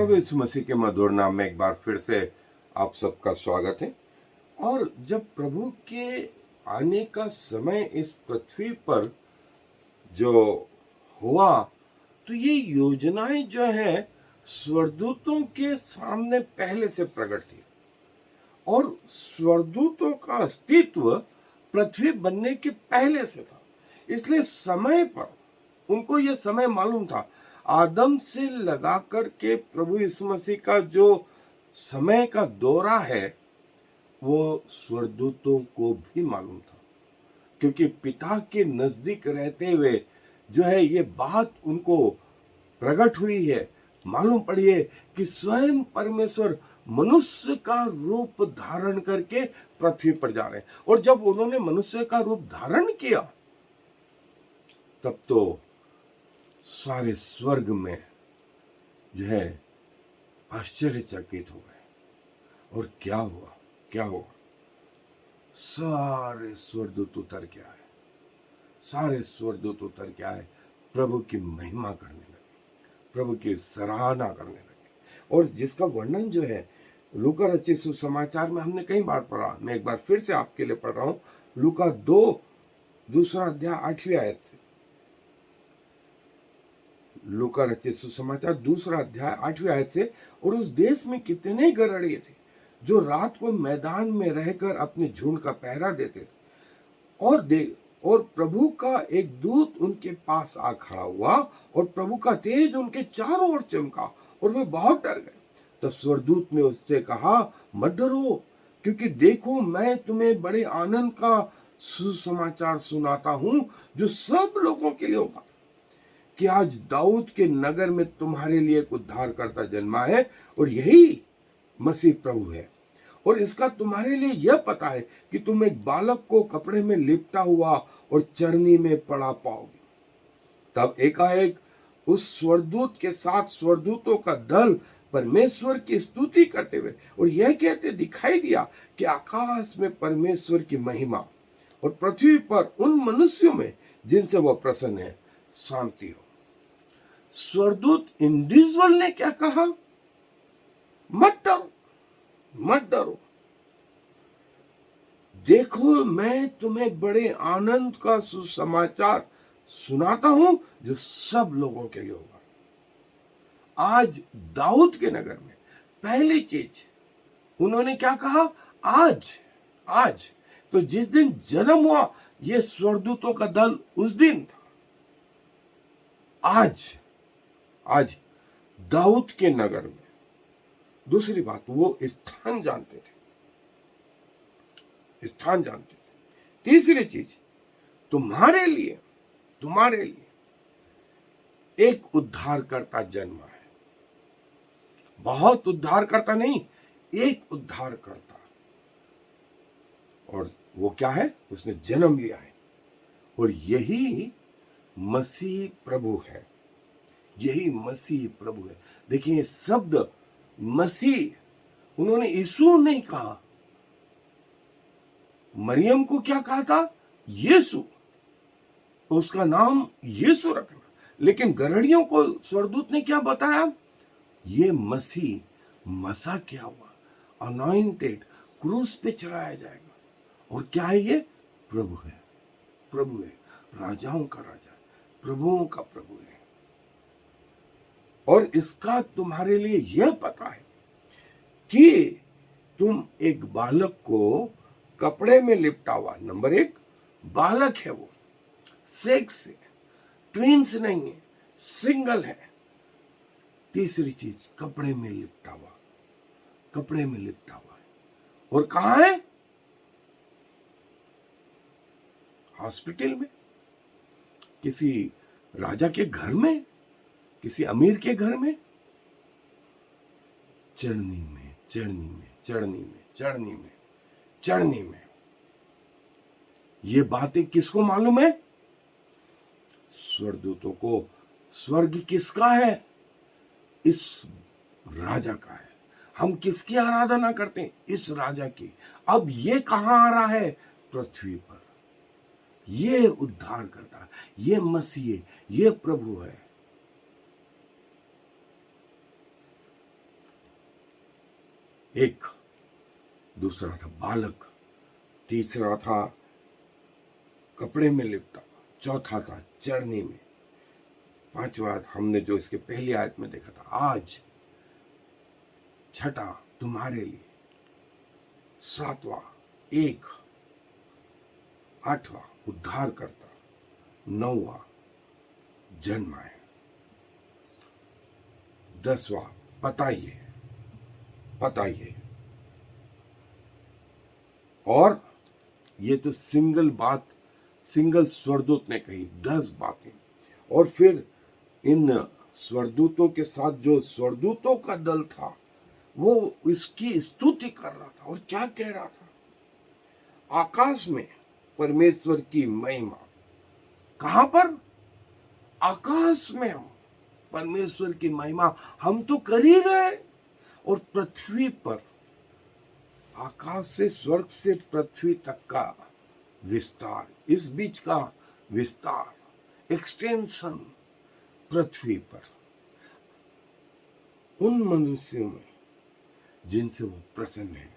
प्रभु यीशु मसीह के मधुर नाम में एक बार फिर से आप सबका स्वागत है। और जब प्रभु के आने का समय इस पृथ्वी पर जो हुआ, तो ये योजनाएं जो है स्वर्गदूतों के सामने पहले से प्रकट थी और स्वर्गदूतों का अस्तित्व पृथ्वी बनने के पहले से था। इसलिए समय पर उनको यह समय मालूम था। आदम से लगा कर के प्रभु यीशु मसीह का जो समय का दौरा है वो स्वर्गदूतों को भी मालूम था, क्योंकि पिता के नजदीक रहते हुए जो है ये बात उनको प्रकट हुई है, मालूम पड़ी है कि स्वयं परमेश्वर मनुष्य का रूप धारण करके पृथ्वी पर जा रहे हैं। और जब उन्होंने मनुष्य का रूप धारण किया तब तो सारे स्वर्ग में जो है आश्चर्यचकित हो गए। और क्या हुआ? सारे स्वर्गदूत उतर के आए, प्रभु की महिमा करने लगे, प्रभु की सराहना करने लगे। और जिसका वर्णन जो है लूका रचित सुसमाचार में हमने कई बार पढ़ा, मैं एक बार फिर से आपके लिए पढ़ रहा हूं। लूका 2 दूसरा अध्याय 8वीं आयत से। लूका रचित सुसमाचार 2 अध्याय 8वीं आयत से। और उस देश में कितने गदहिए थे जो रात को मैदान में रहकर अपने झुंड का पहरा देते थे। और प्रभु का एक दूत उनके पास आ खड़ा हुआ और प्रभु का तेज उनके चारों ओर चमका और वे बहुत डर गए। तब स्वर्गदूत ने उससे कहा, मत डरो, क्योंकि देखो मैं तुम्हें बड़े आनंद का सुसमाचार सुनाता हूं जो सब लोगों के लिए होगा, कि आज दाऊद के नगर में तुम्हारे लिए एक उद्धारकर्ता जन्मा है और यही मसीह प्रभु है। और इसका तुम्हारे लिए यह पता है कि तुम एक बालक को कपड़े में लिपटा हुआ और चरनी में पड़ा पाओगे। तब एकाएक उस स्वर्गदूत के साथ स्वर्गदूतों का दल परमेश्वर की स्तुति करते हुए और यह कहते दिखाई दिया कि आकाश में परमेश्वर की महिमा और पृथ्वी पर उन मनुष्यों में जिनसे वह प्रसन्न है शांति हो। स्वर्गदूत इंडिविजुअल ने क्या कहा? मत डरो, देखो मैं तुम्हें बड़े आनंद का सुसमाचार सुनाता हूं जो सब लोगों के लिए होगा। आज दाऊद के नगर में पहली चीज उन्होंने क्या कहा? आज तो जिस दिन जन्म हुआ ये स्वर्गदूतों का दल उस दिन था। आज दाऊद के नगर में। दूसरी बात, वो स्थान जानते थे। तीसरी चीज, तुम्हारे लिए एक उद्धारकर्ता जन्मा है। बहुत उद्धारकर्ता नहीं, एक उद्धारकर्ता। और वो क्या है? उसने जन्म लिया है और यही मसीह प्रभु है। देखिए शब्द मसीह, उन्होंने यीशु नहीं कहा। मरियम को क्या कहा था? यीशु। उसका नाम यीशु रखना। लेकिन गदहियों को स्वर्गदूत ने क्या बताया? ये मसा क्या हुआ? अनॉइंटेड, क्रूस पे चढ़ाया जाएगा। और क्या है ये? प्रभु है, राजाओं का राजा, प्रभुओं का प्रभु है। और इसका तुम्हारे लिए यह पता है कि तुम एक बालक को कपड़े में लिपटा हुआ, नंबर 1 बालक है, वो सेक्स है, ट्विंस नहीं है, सिंगल है। तीसरी चीज, कपड़े में लिपटा हुआ है। और कहां है? हॉस्पिटल में, किसी राजा के घर में, किसी अमीर के घर में, चढ़नी में। ये बातें किसको मालूम है? स्वर्गदूतों को। स्वर्ग किसका है? इस राजा का है। हम किसकी आराधना करते हैं? इस राजा की। अब ये कहां आ रहा है? पृथ्वी पर। ये उद्धार करता, ये मसीह, ये प्रभु है। एक, दूसरा था बालक, तीसरा था कपड़े में लिपटा, चौथा था चरनी में, पांचवा हमने जो इसके पहली आयत में देखा था आज, छठा तुम्हारे लिए, सातवां एक, आठवां उद्धार करता, नौवां जन्म है, 10वां बताइए बताइए। और ये तो सिंगल बात, सिंगल स्वरदूत ने कही 10 बातें। और फिर इन स्वरदूतों के साथ जो स्वरदूतों का दल था वो इसकी स्तुति कर रहा था। और क्या कह रहा था? आकाश में परमेश्वर की महिमा। कहां पर? आकाश में हम परमेश्वर की महिमा हम तो कर ही रहे। और पृथ्वी पर, आकाश से, स्वर्ग से पृथ्वी तक का विस्तार, इस बीच का विस्तार, एक्सटेंशन, पृथ्वी पर उन मनुष्यों में जिनसे वो प्रसन्न है,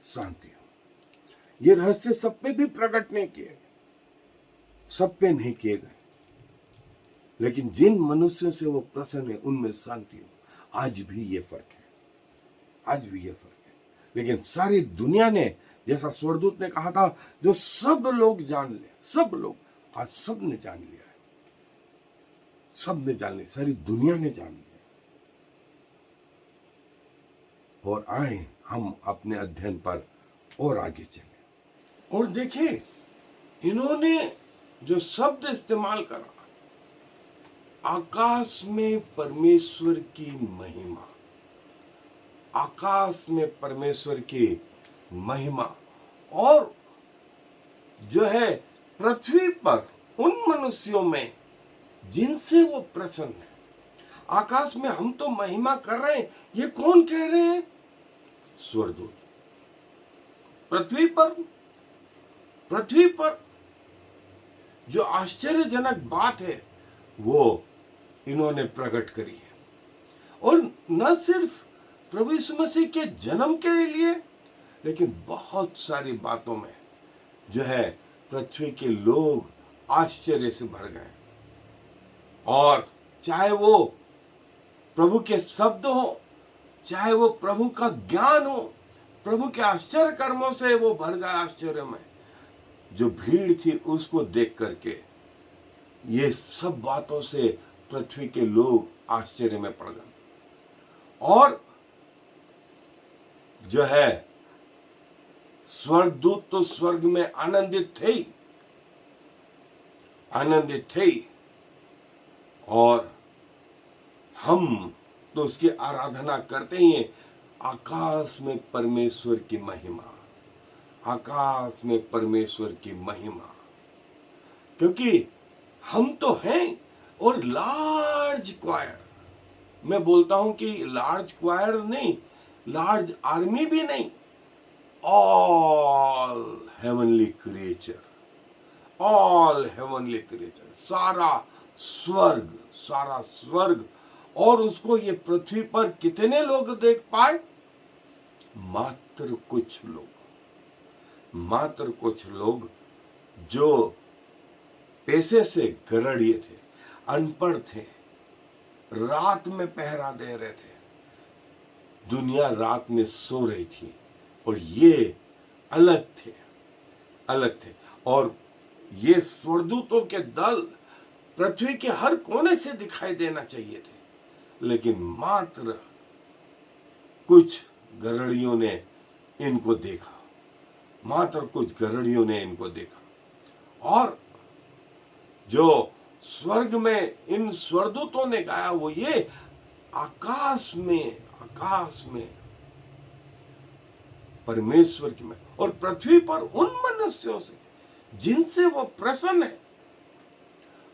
शांति हो। ये रहस्य सब पे भी प्रकट नहीं किए गए, सब पे नहीं किए गए, लेकिन जिन मनुष्यों से वो प्रसन्न है उनमें शांति हो। आज भी ये फर्क है, आज भी ये फर्क है। लेकिन सारी दुनिया ने, जैसा स्वर्गदूत ने कहा था, जो सब लोग जान ले, सब लोग, आज सब ने जान लिया है, सब ने जान लिया, सारी दुनिया ने जान लिया। और आए हम अपने अध्ययन पर और आगे चले और देखें, इन्होंने जो शब्द इस्तेमाल करा, आकाश में परमेश्वर की महिमा, आकाश में परमेश्वर की महिमा, और जो है पृथ्वी पर उन मनुष्यों में जिनसे वो प्रसन्न है। आकाश में हम तो महिमा कर रहे हैं, ये कौन कह रहे हैं? स्वर्गदूत। पृथ्वी पर जो आश्चर्यजनक बात है वो इन्होंने प्रकट करी है। और न सिर्फ प्रभु यीशु मसीह के जन्म के लिए, लेकिन बहुत सारी बातों में जो है पृथ्वी के लोग आश्चर्य से भर गए। और चाहे वो प्रभु के शब्द हो, चाहे वो प्रभु का ज्ञान हो, प्रभु के आश्चर्य कर्मों से वो भर गए आश्चर्य में। जो भीड़ थी उसको देख करके ये सब बातों से पृथ्वी के लोग आश्चर्य में पड़ गए। और जो है स्वर्गदूत तो स्वर्ग में आनंदित थे, और हम तो उसकी आराधना करते ही हैं। आकाश में परमेश्वर की महिमा, आकाश में परमेश्वर की महिमा, क्योंकि हम तो हैं। और लार्ज क्वायर, मैं बोलता हूं कि लार्ज क्वायर नहीं, लार्ज आर्मी भी नहीं, all heavenly creature, all heavenly creature, सारा स्वर्ग। और उसको ये पृथ्वी पर कितने लोग देख पाए? मात्र कुछ लोग जो पैसे से गरड़िए थे, अनपढ़ थे, रात में पहरा दे रहे थे, दुनिया रात में सो रही थी, और ये अलग थे। और ये स्वर्गदूतों के दल पृथ्वी के हर कोने से दिखाई देना चाहिए थे, लेकिन मात्र कुछ गरड़ियों ने इनको देखा, और जो स्वर्ग में इन स्वर्गदूतों ने गाया वो ये, आकाश में परमेश्वर की महिमा, और पृथ्वी पर उन मनुष्यों से जिनसे वो प्रसन्न है।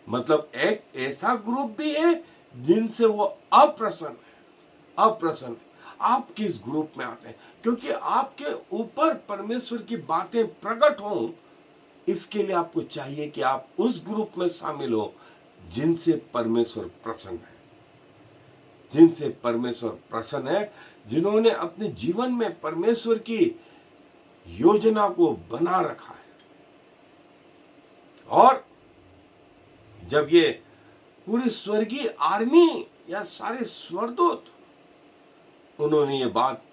मतलब एक ऐसा ग्रुप भी है जिनसे वो अप्रसन्न है। आप किस ग्रुप में आते हैं? क्योंकि आपके ऊपर परमेश्वर की बातें प्रकट हों, इसके लिए आपको चाहिए कि आप उस ग्रुप में शामिल हो जिनसे परमेश्वर प्रसन्न है। जिनसे परमेश्वर प्रसन्न है, जिन्होंने अपने जीवन में परमेश्वर की योजना को बना रखा है। और जब ये पूरी स्वर्गीय आर्मी या सारे स्वर्गदूत उन्होंने ये बात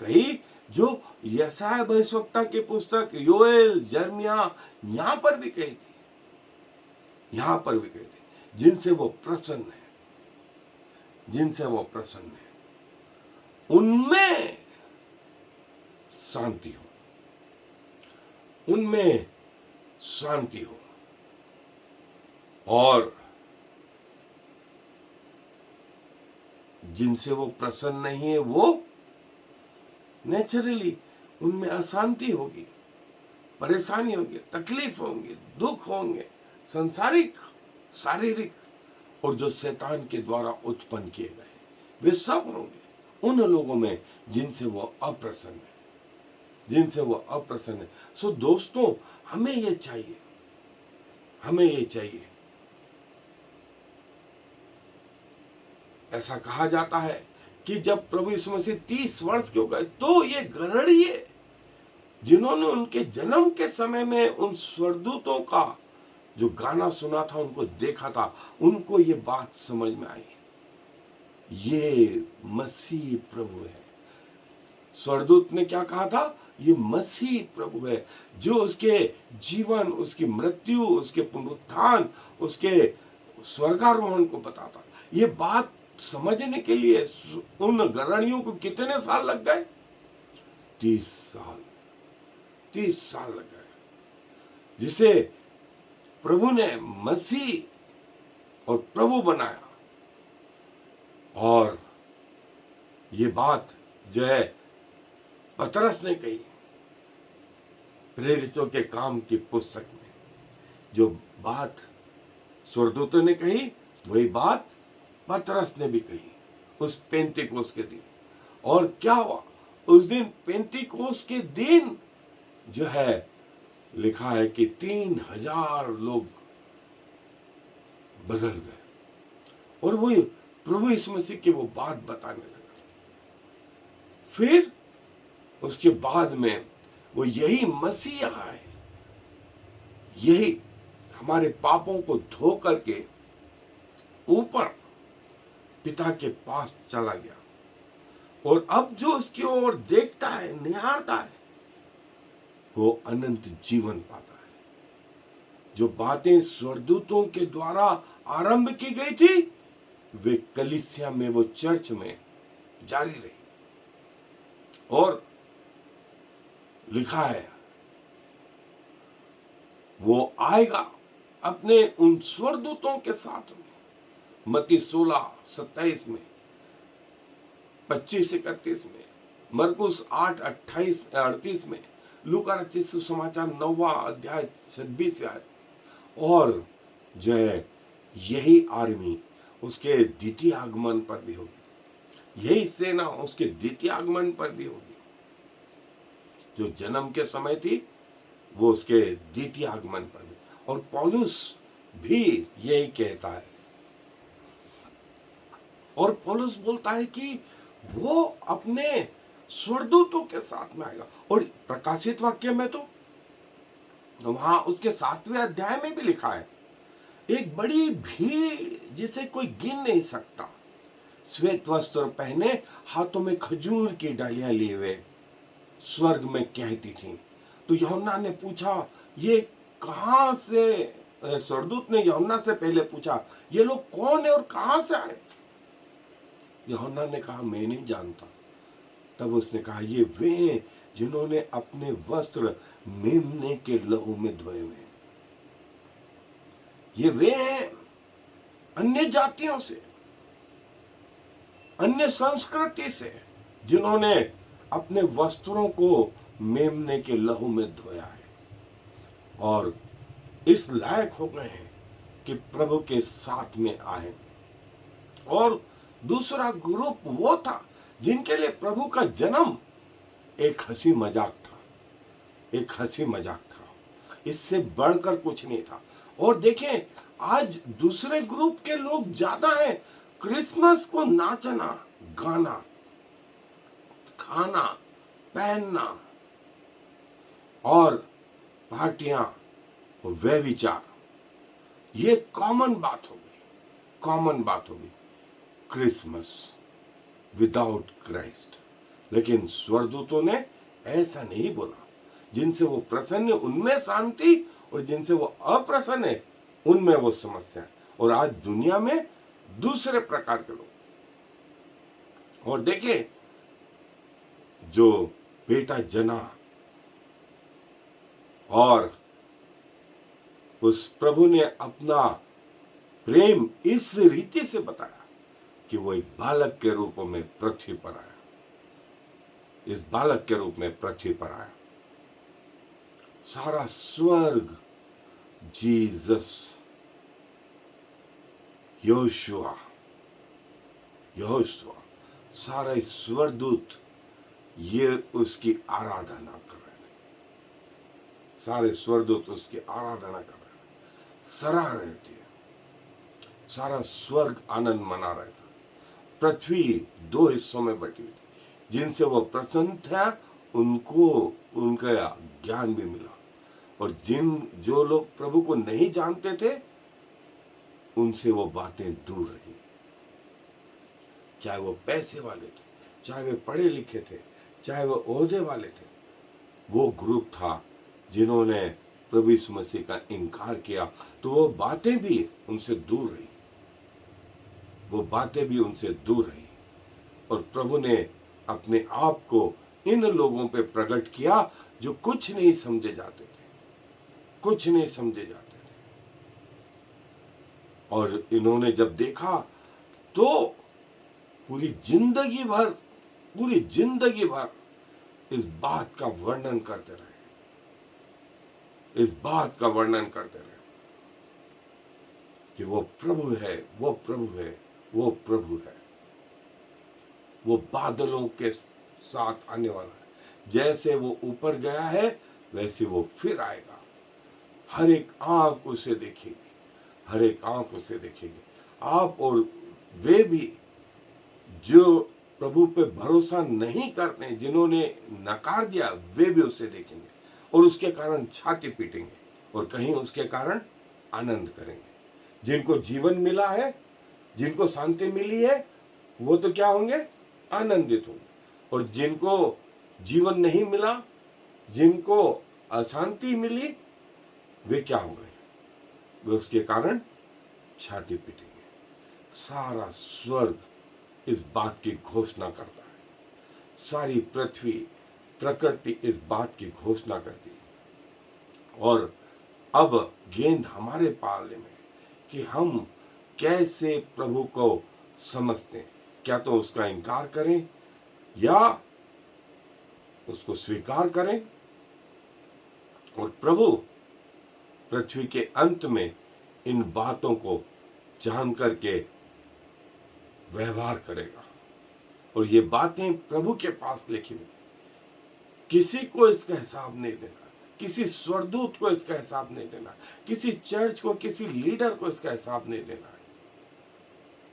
कही जो यशायाह भविष्यवक्ता की पुस्तक योएल, यिर्मयाह यहां पर भी कही थी, यहां पर भी कही थी, जिनसे वो प्रसन्न है, जिनसे वो प्रसन्न है, उनमें शांति हो, उनमें शांति हो। और जिनसे वो प्रसन्न नहीं है, वो नेचुरली उनमें अशांति होगी, परेशानी होगी, तकलीफ होंगी, दुख होंगे, संसारिक, शारीरिक, और जो शैतान के द्वारा उत्पन्न किए गए वे सब होंगे उन लोगों में जिनसे वो अप्रसन्न है, जिनसे वो अप्रसन्न है। सो दोस्तों, हमें ये चाहिए, हमें ये चाहिए। ऐसा कहा जाता है कि जब प्रभु यीशु मसीह 30 वर्ष के हो गए तो ये गड़रिये जिन्होंने उनके जन्म के समय में उन स्वर्गदूतों का जो गाना सुना था, उनको देखा था, उनको ये बात समझ में आई, ये मसीह प्रभु है। स्वर्गदूत ने क्या कहा था? ये मसीह प्रभु है, जो उसके जीवन, उसकी मृत्यु, उसके पुनरुत्थान, उसके स्वर्गारोहण को बताता। ये बात समझने के लिए उन गरणियों को कितने साल लग गए? 30 साल, 30 साल लग गए, जिसे प्रभु ने मसीह और प्रभु बनाया। और ये बात जो है पतरस ने कही प्रेरितों के काम की पुस्तक में, जो बात स्वर्गदूतों ने कही वही बात पतरस ने भी कही उस पेंतीकोस के दिन। और क्या हुआ उस दिन? पेंतीकोस के दिन जो है लिखा है कि 3000 लोग बदल गए। और वो प्रभु यीशु मसीह की वो बात बताने लगा। फिर उसके बाद में वो यही मसीह आए, यही हमारे पापों को धो करके ऊपर पिता के पास चला गया। और अब जो उसकी ओर देखता है, निहारता है, वो अनंत जीवन पाता है। जो बातें स्वर्गदूतों के द्वारा आरंभ की गई थी, वे कलीसिया में, वो चर्च में जारी रही। और लिखा है वो आएगा अपने उन स्वर्गदूतों के साथ में, मत्ती 16:27 में, 25-31 में, मरकुस 8:28-38 में, लूका रचित सुसमाचार 9वां अध्याय 26वें आयत। और जो है यही आर्मी उसके द्वितीय आगमन पर भी होगी, यही सेना उसके द्वितीय आगमन पर भी होगी। जो जन्म के समय थी वो उसके द्वितीय आगमन पर भी। और पौलुस भी यही कहता है। और पौलुस बोलता है कि वो अपने स्वर्गदूतों के साथ में आएगा। और प्रकाशित वाक्य में तो वहां उसके 7वें अध्याय में भी लिखा है, एक बड़ी भीड़ जिसे कोई गिन नहीं सकता, श्वेत वस्त्र पहने, हाथों में खजूर की डालियां लिए हुए स्वर्ग में कहती थी। तो यूहन्ना ने पूछा, ये कहां से? स्वर्गदूत ने यूहन्ना से पहले पूछा, ये लोग कौन है और कहां से आए? यूहन्ना ने कहा, मैं नहीं जानता। तब उसने कहा, ये वे हैं जिन्होंने अपने वस्त्र मेमने के लहू में धोए हुए। ये वे हैं अन्य जातियों से, अन्य संस्कृति से, जिन्होंने अपने वस्त्रों को मेमने के लहू में धोया है और इस लायक हो गए हैं कि प्रभु के साथ में आए। और दूसरा ग्रुप वो था जिनके लिए प्रभु का जन्म एक हंसी मजाक था, एक हंसी मजाक था, इससे बढ़कर कुछ नहीं था। और देखें, आज दूसरे ग्रुप के लोग ज्यादा हैं, क्रिसमस को नाचना, गाना, खाना, पहनना और पार्टियां और व्यभिचार, ये कॉमन बात हो गई, कॉमन बात हो गई। Christmas without Christ. लेकिन स्वर्गदूतों ने ऐसा नहीं बोला। जिनसे वो प्रसन्न है उनमें शांति, और जिनसे वो अप्रसन्न है उनमें वो समस्या। और आज दुनिया में दूसरे प्रकार के लोग, और देखिए जो बेटा जना और उस प्रभु ने अपना प्रेम इस रीति से बताया कि वो एक बालक के रूप में पृथ्वी पर आया, इस बालक के रूप में पृथ्वी पर आया। सारा स्वर्ग जीसस, यहोशुआ, सारे स्वर्गदूत ये उसकी आराधना कर रहे थे। सारे स्वर्गदूत उसकी आराधना कर रहे थे, सराह रहे थे। सारा स्वर्ग आनंद मना रहा था। पृथ्वी दो हिस्सों में बटी हुई थी। जिनसे वो प्रसन्न था उनको उनका ज्ञान भी मिला, और जो लोग प्रभु को नहीं जानते थे उनसे वो बातें दूर रही। चाहे वो पैसे वाले थे, चाहे वे पढ़े लिखे थे, चाहे वो ओहदे वाले थे, वो ग्रुप था जिन्होंने प्रभु यीशु मसीह का इनकार किया, तो वो बातें भी उनसे दूर रही, वो बातें भी उनसे दूर रही। और प्रभु ने अपने आप को इन लोगों पे प्रकट किया जो कुछ नहीं समझे जाते थे, कुछ नहीं समझे जाते थे। और इन्होंने जब देखा तो पूरी जिंदगी भर इस बात का वर्णन करते रहे, इस बात का वर्णन करते रहे कि वो प्रभु है, वो प्रभु है, वो प्रभु है। वो बादलों के साथ आने वाला है। जैसे वो ऊपर गया है वैसे वो फिर आएगा। हर एक आंख उसे देखेगी, हर एक आंख उसे देखेगी। आप और वे भी जो प्रभु पे भरोसा नहीं करते, जिन्होंने नकार दिया, वे भी उसे देखेंगे और उसके कारण छाती पीटेंगे, और कहीं उसके कारण आनंद करेंगे। जिनको जीवन मिला है, जिनको शांति मिली है, वो तो क्या होंगे? आनंदित होंगे। और जिनको जीवन नहीं मिला, जिनको अशांति मिली, वे क्या होंगे? वे उसके कारण छाती पीटेंगे। सारा स्वर्ग इस बात की घोषणा करता है, सारी पृथ्वी, प्रकृति इस बात की घोषणा करती है। और अब गेंद हमारे पाले में कि हम कैसे प्रभु को समझते हैं। क्या तो उसका इनकार करें या उसको स्वीकार करें। और प्रभु पृथ्वी के अंत में इन बातों को जान करके व्यवहार करेगा। और ये बातें प्रभु के पास लिखी हुई, किसी को इसका हिसाब नहीं देना, किसी स्वर्गदूत को इसका हिसाब नहीं देना, किसी चर्च को, किसी लीडर को इसका हिसाब नहीं देना है।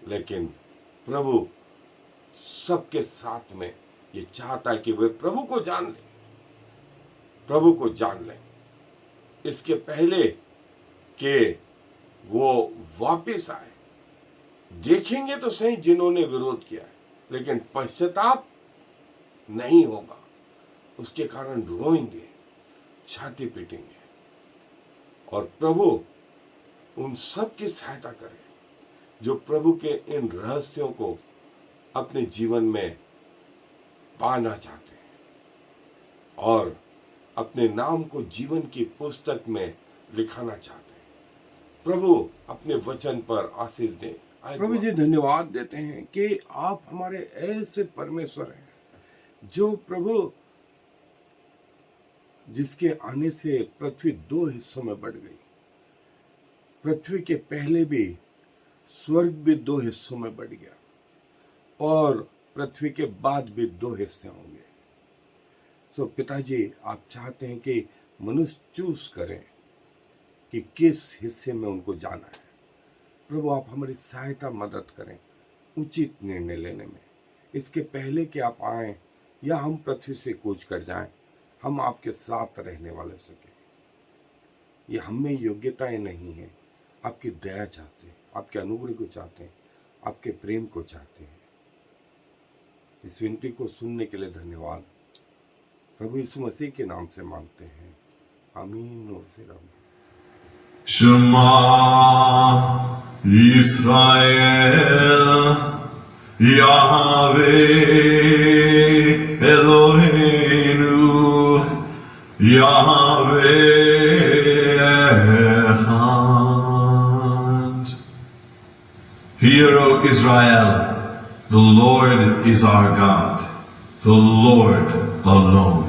लेकिन प्रभु सबके साथ में ये चाहता है कि वे प्रभु को जान लें, प्रभु को जान लें, इसके पहले कि वो वापस आए। देखेंगे तो सही जिन्होंने विरोध किया है, लेकिन पश्चाताप नहीं होगा। उसके कारण रोएंगे, छाती पीटेंगे। और प्रभु उन सब की सहायता करे जो प्रभु के इन रहस्यों को अपने जीवन में पाना चाहते हैं और अपने नाम को जीवन की पुस्तक में लिखाना चाहते हैं। प्रभु अपने वचन पर आशीष दें। प्रभु जी धन्यवाद देते हैं कि आप हमारे ऐसे परमेश्वर हैं जो प्रभु जिसके आने से पृथ्वी दो हिस्सों में बढ़ गई। पृथ्वी के पहले भी स्वर्ग भी दो हिस्सों में बढ़ गया और पृथ्वी के बाद भी दो हिस्से होंगे। सो पिताजी, आप चाहते हैं कि मनुष्य चूज करें कि किस हिस्से में उनको जाना है। प्रभु आप हमारी सहायता मदद करें उचित निर्णय लेने में। इसके पहले कि आप आए या हम पृथ्वी से कूच कर जाएं, हम आपके साथ रहने वाले सके। ये हम में योग्यताएं नहीं है, आपकी दया चाहते हैं, आपके अनुग्रह को चाहते हैं, आपके प्रेम को चाहते हैं। इस विनती को सुनने के लिए धन्यवाद। प्रभु यीशु मसीह के नाम से मांगते हैं, आमीन और फिर आमीन। Shema Yisrael Yahweh Eloheinu Yahweh Echad. Hear, O Israel, the Lord is our God, the Lord alone.